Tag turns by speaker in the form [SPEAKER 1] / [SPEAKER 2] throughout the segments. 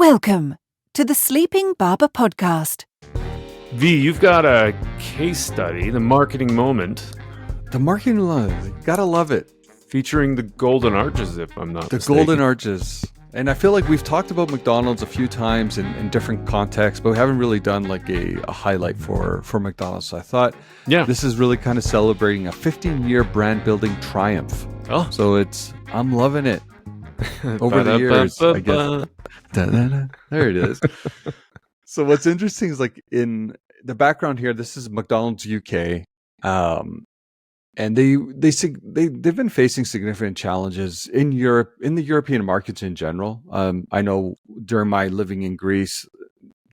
[SPEAKER 1] Welcome to the Sleeping Barber podcast.
[SPEAKER 2] V, you've got a case study, The Marketing Moment,
[SPEAKER 3] The marketing love, gotta love it.
[SPEAKER 2] featuring the Golden Arches, if I'm not
[SPEAKER 3] The
[SPEAKER 2] mistaken.
[SPEAKER 3] Golden Arches. And I feel like we've talked about McDonald's a few times in different contexts, but we haven't really done like a highlight for McDonald's. So I thought this is really kind of celebrating a 15-year brand building triumph.
[SPEAKER 2] Oh.
[SPEAKER 3] So I'm loving it. Over the years, I guess. There it is. So what's interesting is like in the background here, this is McDonald's UK. And they've been facing significant challenges in Europe, in the European markets in general. I know during my living in Greece,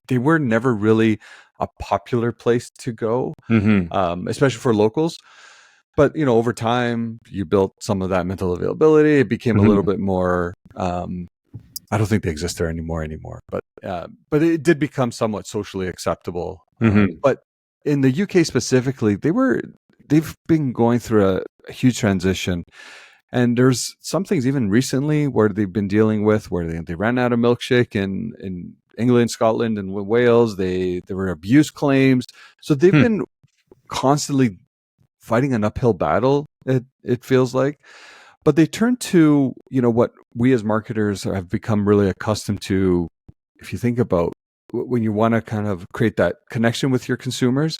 [SPEAKER 3] they were never really a popular place to go, especially for locals. But over time, you built some of that mental availability. It became a little bit more. I don't think they exist there anymore. But it did become somewhat socially acceptable. But in the UK specifically, they've been going through a huge transition, and there's some things even recently where they've been dealing with where they ran out of milkshake in England, Scotland, and Wales. There were abuse claims, so they've been constantly fighting an uphill battle. It feels like, but they turn to what we as marketers have become really accustomed to. If you think about when you want to kind of create that connection with your consumers,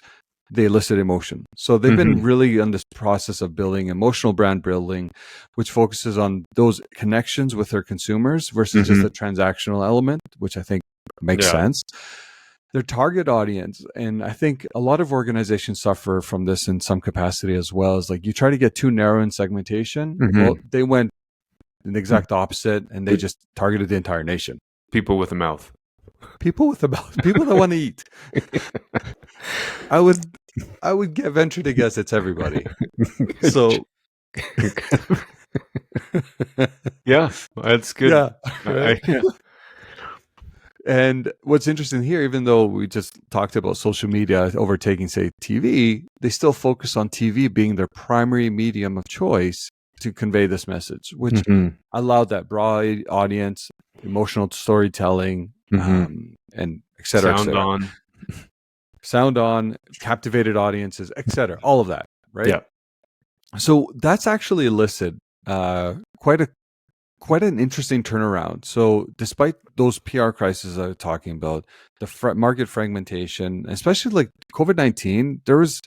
[SPEAKER 3] they elicit emotion. So they've been really on this process of building emotional brand building, which focuses on those connections with their consumers versus just the transactional element, which I think makes sense. Their target audience, and I think a lot of organizations suffer from this in some capacity as well, is like you try to get too narrow in segmentation. Well, they went the exact opposite, and they just targeted the entire nation.
[SPEAKER 2] People with a mouth.
[SPEAKER 3] People that want to eat. I would venture to guess it's everybody. So
[SPEAKER 2] yeah, that's good.
[SPEAKER 3] Yeah. Right? And what's interesting here, even though we just talked about social media overtaking, say, TV, they still focus on TV being their primary medium of choice to convey this message, which allowed that broad audience, emotional storytelling, and et cetera, sound on, captivated audiences, et cetera, all of that, right?
[SPEAKER 2] Yeah.
[SPEAKER 3] So that's actually elicited quite an interesting turnaround. So despite those PR crises I was talking about, the market fragmentation, especially like COVID-19, there was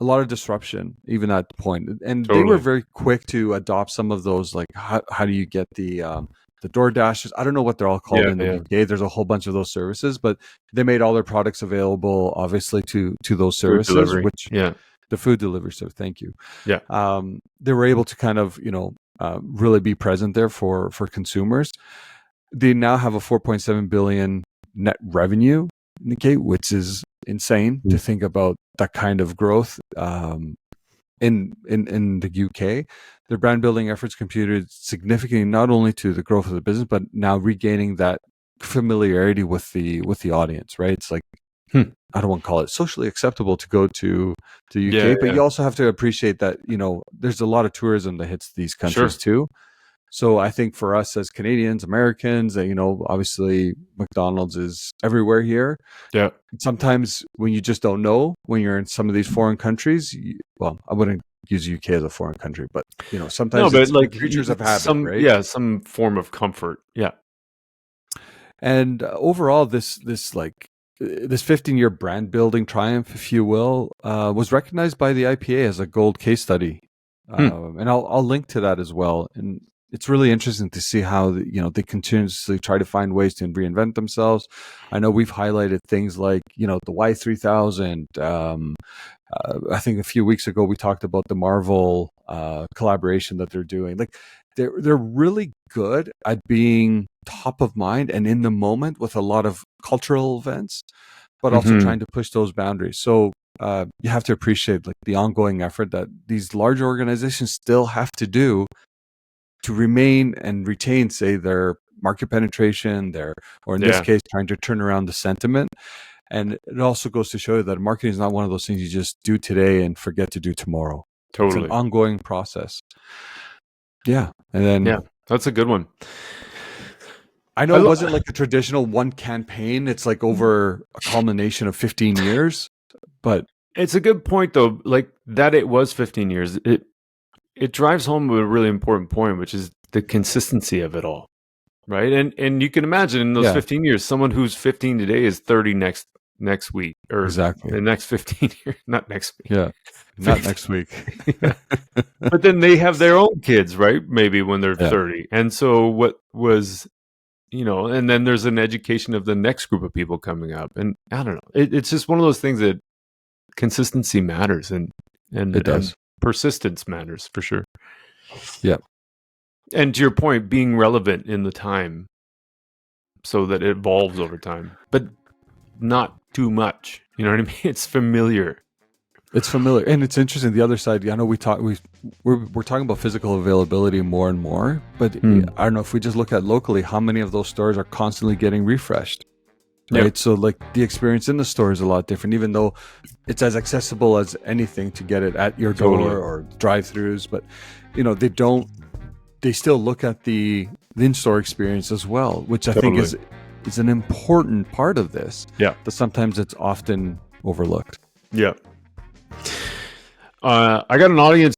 [SPEAKER 3] a lot of disruption even at the point. And they were very quick to adopt some of those, like how do you get the DoorDashes? I don't know what they're all called in the UK. There's a whole bunch of those services, but they made all their products available, obviously, to those services, the food delivery service. Thank you.
[SPEAKER 2] Yeah.
[SPEAKER 3] They were able to kind of, really be present there for consumers. They now have a 4.7 billion net revenue in the UK, which is insane to think about that kind of growth in the UK. Their brand building efforts contributed significantly not only to the growth of the business, but now regaining that familiarity with the audience. Right? It's like I don't want to call it socially acceptable to go to UK, but you also have to appreciate that there's a lot of tourism that hits these countries too. So I think for us as Canadians, Americans, obviously McDonald's is everywhere here.
[SPEAKER 2] Yeah.
[SPEAKER 3] Sometimes when you just don't know, when you're in some of these foreign countries, I wouldn't use UK as a foreign country, but sometimes it's like creatures of habit, right?
[SPEAKER 2] Yeah, some form of comfort. Yeah.
[SPEAKER 3] And overall, this 15-year brand building triumph, if you will, was recognized by the IPA as a gold case study, and I'll link to that as well. And it's really interesting to see how they continuously try to find ways to reinvent themselves. I know we've highlighted things like the Y3000. I think a few weeks ago we talked about the Marvel collaboration that they're doing. Like they're really good at being top of mind and in the moment with a lot of cultural events, but also trying to push those boundaries. So you have to appreciate like the ongoing effort that these large organizations still have to do to remain and retain, say, their market penetration, or in this case, trying to turn around the sentiment. And it also goes to show you that marketing is not one of those things you just do today and forget to do tomorrow.
[SPEAKER 2] Totally.
[SPEAKER 3] It's an ongoing process. Yeah. And then
[SPEAKER 2] that's a good one.
[SPEAKER 3] I know it wasn't like a traditional one campaign. It's like over a culmination of 15 years. But
[SPEAKER 2] it's a good point, though. Like that, it was 15 years. It drives home a really important point, which is the consistency of it all, right? And you can imagine in those 15 years, someone who's 15 today is 30 next week, or
[SPEAKER 3] exactly
[SPEAKER 2] the next 15 years, not next week.
[SPEAKER 3] Yeah, not next week.
[SPEAKER 2] Yeah. But then they have their own kids, right? Maybe when they're 30. And so what was, and then there's an education of the next group of people coming up. And I don't know. It's just one of those things that consistency matters and
[SPEAKER 3] it does.
[SPEAKER 2] And persistence matters for sure.
[SPEAKER 3] Yeah.
[SPEAKER 2] And to your point, being relevant in the time so that it evolves over time, but not too much. You know what I mean? It's familiar.
[SPEAKER 3] It's familiar. And it's interesting. The other side, I know we're talking about physical availability more and more, but I don't know if we just look at locally, how many of those stores are constantly getting refreshed? Right. Yep. So like the experience in the store is a lot different, even though it's as accessible as anything to get it at your door or drive-throughs. But, they still look at the in-store experience as well, which I think is an important part of this.
[SPEAKER 2] Yeah.
[SPEAKER 3] That sometimes it's often overlooked.
[SPEAKER 2] Yeah. I got an audience